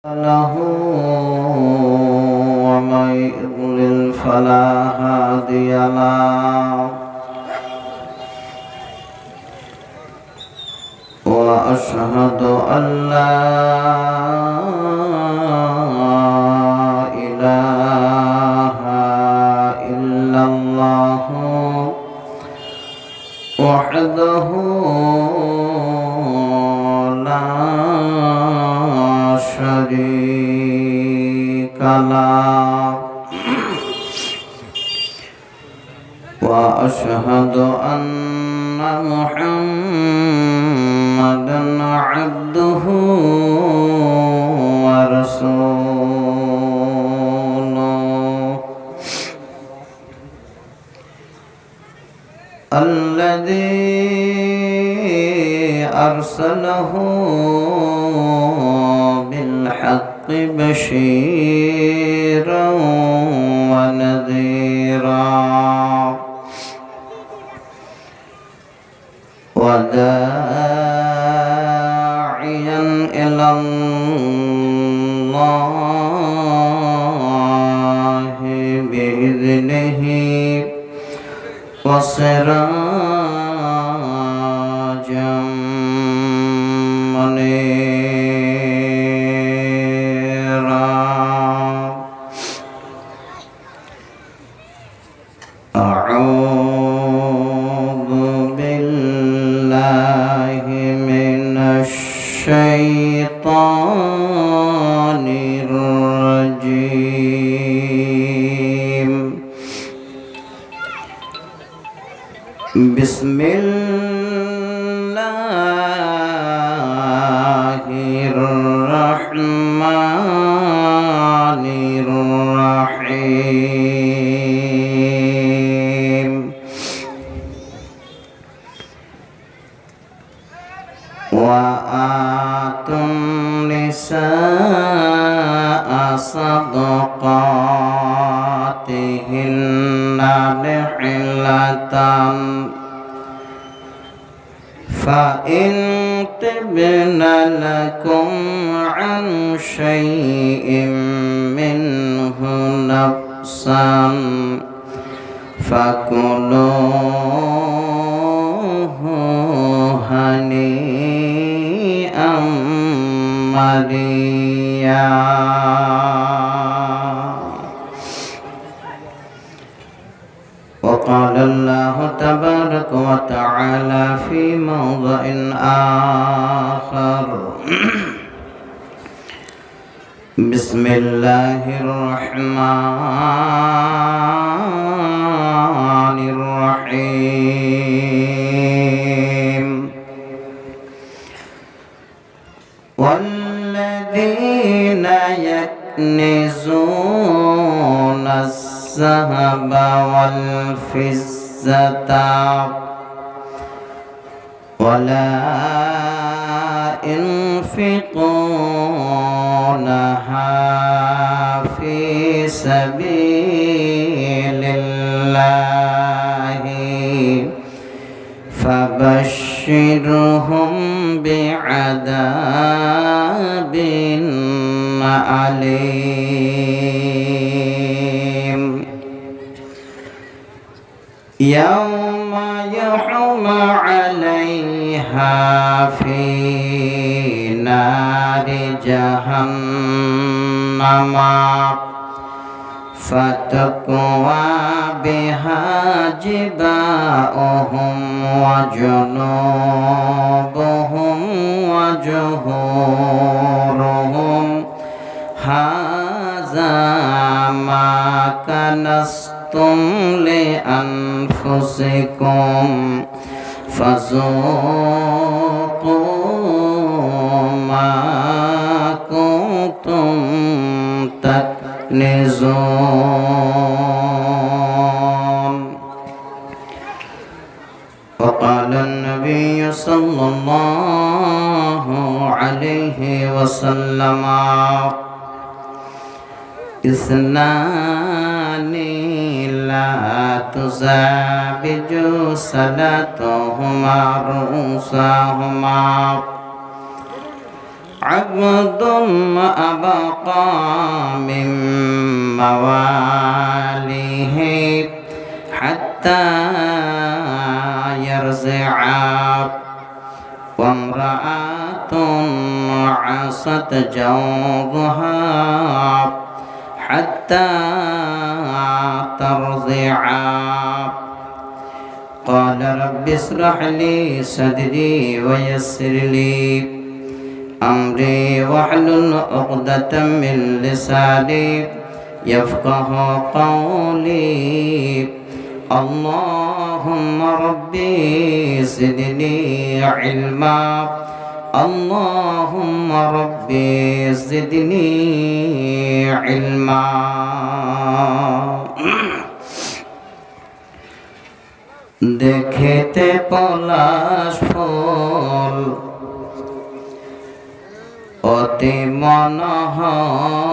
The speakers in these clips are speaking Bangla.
له ومن يضلل فلا هادي له وأشهد أن لا إله إلا الله وحده لا شريك له وأشهد أن محمدا عبده ورسوله الذي أرسله بالحق بشيرا ونذيرا وداعيا إلى الله بإذنه وسراجا منيرا أعوذ بالله من الشيطان الرجيم بسم الله الرحمن الرحيم وآتوا النساء صدقاتهن نحلة فإن طبن لكم عن شيء منه نفسا فكلوه هنيئا مريئا وقال الله تبارك وتعالى في موضع آخر بسم الله الرحمن الرحيم والذين يكنزون الذهب والفضة ولا ينفقونها في سبيل الله فبشرهم بعذاب أليم يوم يحمى عليها في نار جهنم فتكوى بها جباؤهم وجنوبهم وظهورهم هذا ما كنزتم لأنفسكم فذوقوا ما كنتم تكنزون وقال النبي صلى الله عليه وسلم اثنان لا تزعج صلاتهما رؤوسهما عبد أبقى من مواليه حتى يرزع وامرأة عصت جوضها حتى ترضع قال رب اشرح لي صدري ويسر لي أمري واحلل عقدة من لساني يفقه قولي اللهم ربي زدني علما اللهم ربي زدني علما দেখিতে পলাশ ফুল অতি মনোহর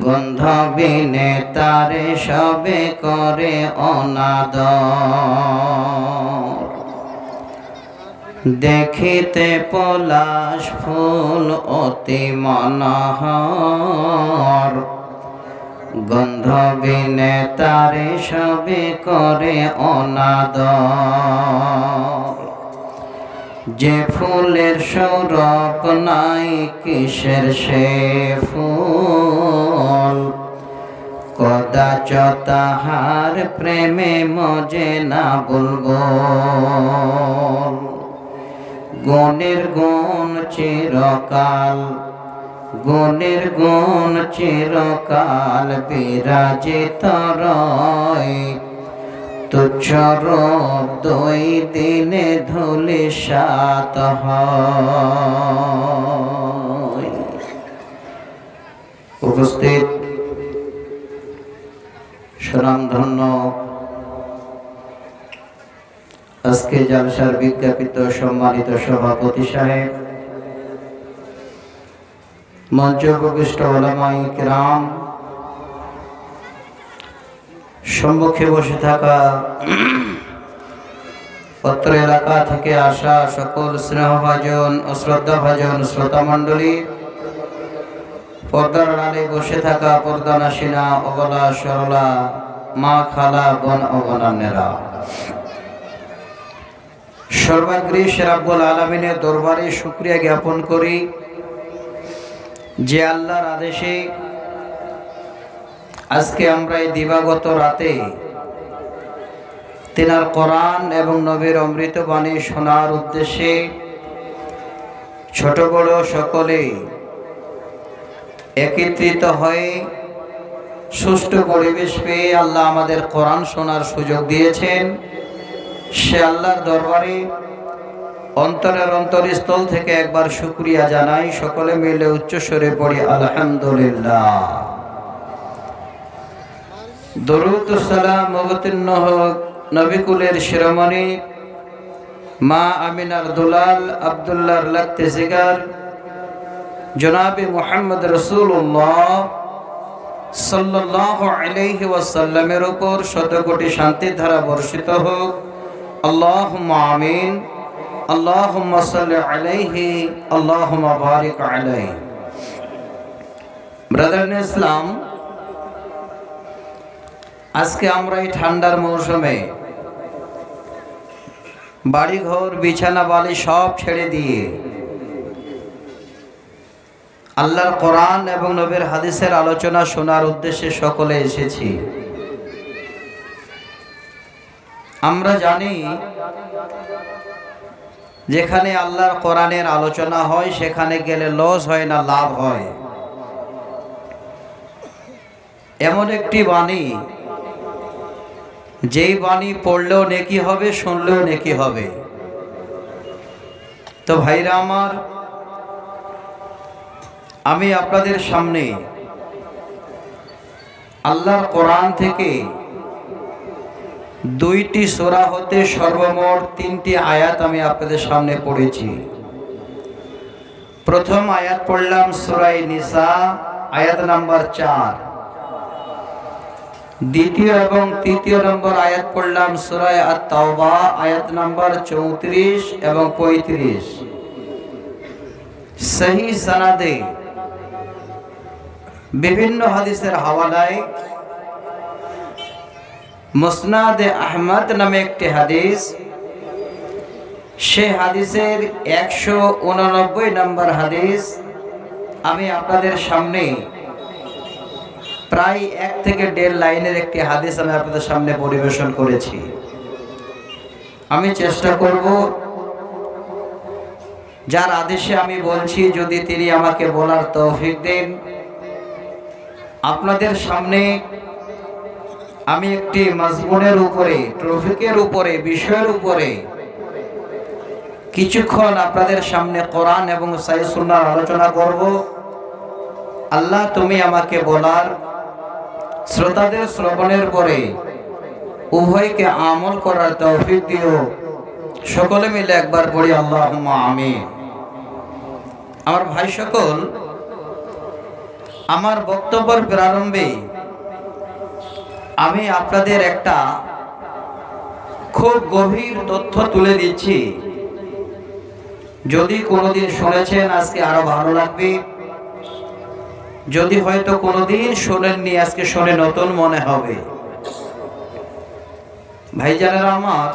গন্ধ বিনে তারে সবে করে অনাদর দেখিতে পলাশ ফুল অতি মনোহর গন্ধ বিনে তারে সবে করে অনাদর যে ফুলের সৌরভ নাই কিসের সে ফুল কদাচ তাহার প্রেমে মজে না বুলবুল গুণের গুণ চিরকাল গুণের গুণ চিরকাল বিরাজিত রয় তুচ্ছ রূপ দুই দিনে ধূলিসাৎ হয়। উপস্থিত সুনামধন্য আজকে জালসার বিজ্ঞাপিত সম্মানিত সভাপতি সাহেব, মঞ্চ উপবিষ্ট উলামায়ে কিরাম, সম্মুখে বসে থাকা অত্র এলাকা থেকে আসা সকল স্নেহভাজন ও শ্রদ্ধাভাজন শ্রোতা মণ্ডলী, পর্দার আড়ালে বসে থাকা পর্দানাসীনা অবলা সরলা মা খালা বোন ও বোনান্নেরা, সর্বাগ্রী রাব্বুল আলামিনের দরবারে শুকরিয়া জ্ঞাপন করি যে আল্লাহর আদেশে আজকে আমরা এই দিবাগত রাতে তিনার কোরআন এবং নবীর অমৃত বাণী শোনার উদ্দেশ্যে ছোট বড় সকলে একত্রিত হয়ে সুষ্ঠু পরিবেশ পেয়ে আল্লাহ আমাদের কোরআন শোনার সুযোগ দিয়েছেন। সে আল্লাহর দরবারে অন্তরের অন্তরস্থল থেকে একবার শুকরিয়া জানাই। সকলে মিলে উচ্চস্বরে পড়ি আলহামদুলিল্লাহ। দরুদ ও সালাম অবতীর্ণ হোক নবিকুলের শিরোমণি মা আমিনার দুলাল আব্দুল্লাহর লাখতে জিগার জনাবে মুহাম্মদ রাসূলুল্লাহ সাল্লাল্লাহু আলাইহি ওয়াসাল্লামের উপর শত কোটি শান্তির ধারা বর্ষিত হোক। আল্লাহুম্মা আমিন। আল্লাহুম্মা সাল্লি আলাইহি আল্লাহুম্মা বারিক আলাইহি। ব্রাদার ইন ইসলাম, আজকে আমরা এই ঠান্ডার মৌসুমে বাড়িঘর বিছানা বালি সব ছেড়ে দিয়ে আল্লাহর কোরআন এবং নবীর হাদিসের আলোচনা শোনার উদ্দেশ্যে সকলে এসেছি। আমরা জানি যেখানে আল্লাহর কোরআনের আলোচনা হয় সেখানে গেলে লস হয় না, লাভ হয়। এমন একটি বাণী, যেই বাণী পড়লেও নেকি হবে, শুনলেও নেকি হবে। তো ভাইরা আমার, আমি আপনাদের সামনে আল্লাহর কোরআন থেকে দুইটি সূরা হতে সর্বমোট 3টি আয়াত আমি আপনাদের সামনে পড়েছি। প্রথম আয়াত পড়লাম সূরা নিসা আয়াত নাম্বার 4। দ্বিতীয় এবং তৃতীয় নম্বর আয়াত পড়লাম সূরা আত-তাওবা আয়াত নাম্বার 34 এবং 35। সহি সনদে বিভিন্ন হাদিসের হাওয়ালায় মুসনাদে আহমদ নামে একটি হাদিস, সে হাদিসের 189 নম্বর হাদিস আমি আপনাদের সামনে প্রায় 1 থেকে 1.5 লাইনের একটি হাদিস আমি আপনাদের সামনে পরিবেশন করেছি। আমি চেষ্টা করব যার আদেশে আমি বলছি, যদি তিনি আমাকে বলার তৌফিক দেন, আপনাদের সামনে আমি একটি মাজমুনের উপরে, টপিকের উপরে, বিষয়ের উপরে কিছুক্ষণ আপনাদের সামনে কোরআন এবং সহিহ সুন্নাহর আলোচনা করব। আল্লাহ তুমি আমাকে বলার, শ্রোতাদের শ্রবণের পরে উভয়কে আমল করার তৌফিক দিও। সকলে মিলে একবার পড়ি আল্লাহুম্মা আমিন। আমার ভাই সকল, আমার বক্তব্যের প্রারম্ভে আমি আপনাদের একটা খুব গভীর তথ্য তুলে দিচ্ছি। যদি কোনোদিন শুনেছেন আজকে আরো ভালো লাগবে, যদি হয়তো কোনোদিন শোনেননি আজকে শুনে নতুন মনে হবে। ভাইজানেরা আমার,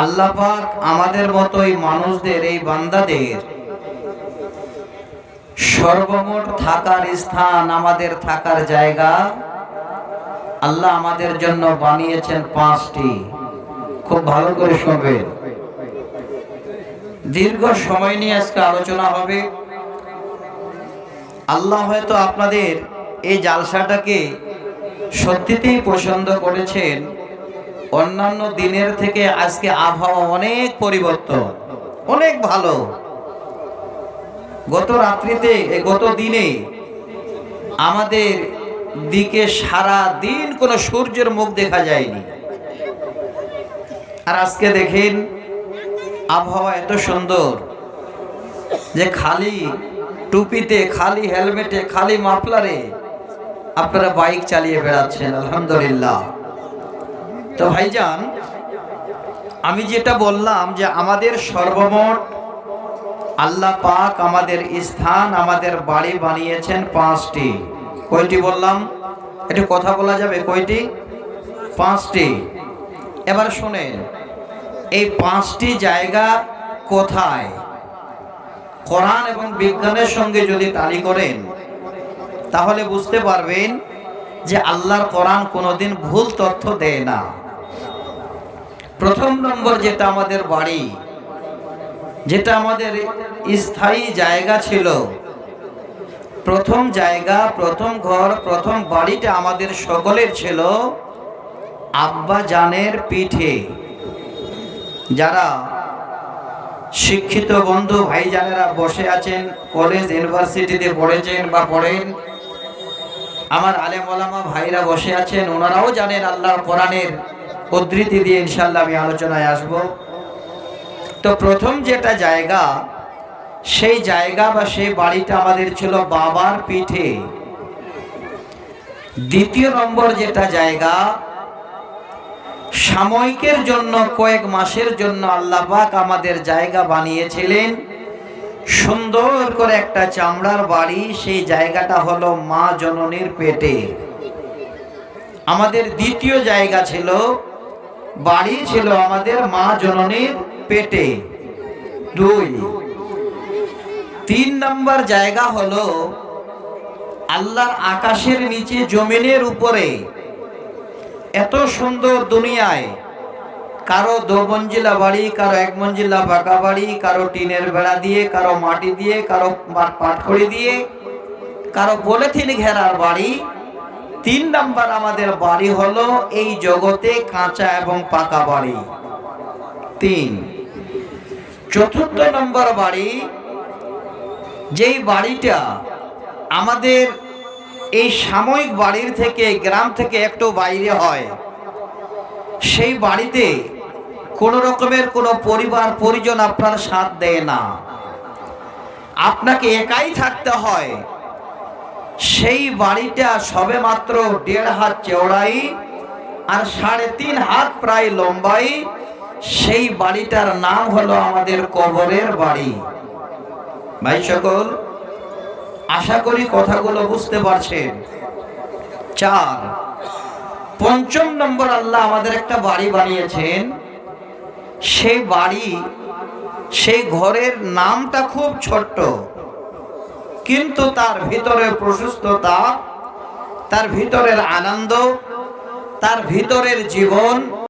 আল্লাহ পাক আমাদের মতোই মানুষদের, এই বান্দাদের সর্বমোট থাকার স্থান, আমাদের থাকার জায়গা আল্লাহ আমাদের জন্য বানিয়েছেন 5টি। খুব ভালো করে শুনবেন। দীর্ঘ সময় নিয়ে আজকে আলোচনা হবে। আল্লাহ হয়তো আপনাদের এই জালসাটাকে সত্যিতেই পছন্দ করেছেন। অন্যান্য দিনের থেকে আজকে আবহাওয়া অনেক পরিবর্তন, অনেক ভালো। গত রাত্রিতে, গত দিনে আমাদের দিকে সারা দিন কোনো সূর্যের মুখ দেখা যায়নি, আর আজকে দেখেন আবহাওয়া এত সুন্দর যে খালি টুপিতে, খালি হেলমেটে, খালি মাফলারে আপনারা বাইক চালিয়ে বেড়াচ্ছেন। আলহামদুলিল্লাহ। তো ভাইজান, আমি যেটা বললাম যে আমাদের সর্বমোট আল্লাহ পাক আমাদের স্থান, আমাদের বাড়ি বানিয়েছেন 5টি। কয়টি বললাম? একটু কথা বলা যাবে? কয়টি? 5টি। এবার শুনেন, এই 5টি জায়গা কোথায়? কোরআন এবং বিজ্ঞানের সঙ্গে যদি তালি করেন তাহলে বুঝতে পারবেন যে আল্লাহর কোরআন কোনোদিন ভুল তথ্য দেয় না। প্রথম নম্বর, যেটা আমাদের বাড়ি, যেটা আমাদের স্থায়ী জায়গা ছিল, প্রথম জায়গা, প্রথম ঘর, প্রথম বাড়িটা আমাদের সকলের ছিল আব্বা জানের পিঠে। যারা শিক্ষিত বন্ধু ভাইজানেরা বসে আছেন, কলেজ ইউনিভার্সিটিতে পড়েছেন বা পড়েন, আমার আলেম ওলামা ভাইরা বসে আছেন, ওনারাও জানেন। আল্লাহর কোরআনের উদ্ধৃতি দিয়ে ইনশাআল্লাহ আমি আলোচনায় আসব। তো প্রথম যেটা জায়গা, সেই জায়গা বা সেই বাড়িটা আমাদের ছিল বাবার পিঠে। দ্বিতীয় নম্বর যেটা জায়গা, সাময়িকের জন্য, কয়েক মাসের জন্য আল্লাহ পাক আমাদের জায়গা বানিয়েছিলেন সুন্দর করে একটা চামড়ার বাড়ি। সেই জায়গাটা হলো মা জননীর পেটে। আমাদের দ্বিতীয় জায়গা ছিল, বাড়ি ছিল আমাদের মা জননীর পেটে। 2। 3 নম্বর জায়গা হলো আল্লাহর আকাশের নিচে, জমিনের উপরে। এত সুন্দর দুনিয়ায় কারো 2 মঞ্জিলা বাড়ি, কারো 1 মঞ্জিলা পাকা বাড়ি, কারো টিনের বেড়া দিয়ে, কারো মাটি দিয়ে, কারো পাটখড়ি দিয়ে, কারো পলিথিন ঘেরার বাড়ি। 3 নম্বর আমাদের বাড়ি হলো এই জগতে কাঁচা এবং পাকা বাড়ি। 3। 4র্থ নম্বর বাড়ি, যেই বাড়িটা আমাদের এই সাময়িক বাড়ির থেকে, গ্রাম থেকে একটু বাইরে হয়, সেই বাড়িতে কোনো রকমের কোনো পরিবার পরিজন আপনার সাথ দেয় না, আপনাকে একাই থাকতে হয়। সেই বাড়িটা সবে মাত্র 1.5 হাত চওড়াই আর 3.5 হাত প্রায় লম্বাই, সেই বাড়িটার নাম হলো আমাদের কবরের বাড়ি। ভাই সকল, আশা করি কথাগুলো বুঝতে পারছেন। 4, 5 নম্বর, আল্লাহ আমাদের একটা বাড়ি বানিয়েছেন। সেই বাড়ি, সেই ঘরের নামটা খুব ছোট্ট, কিন্তু তার ভিতরের প্রশস্ততা, তার ভিতরের আনন্দ, তার ভিতরের জীবন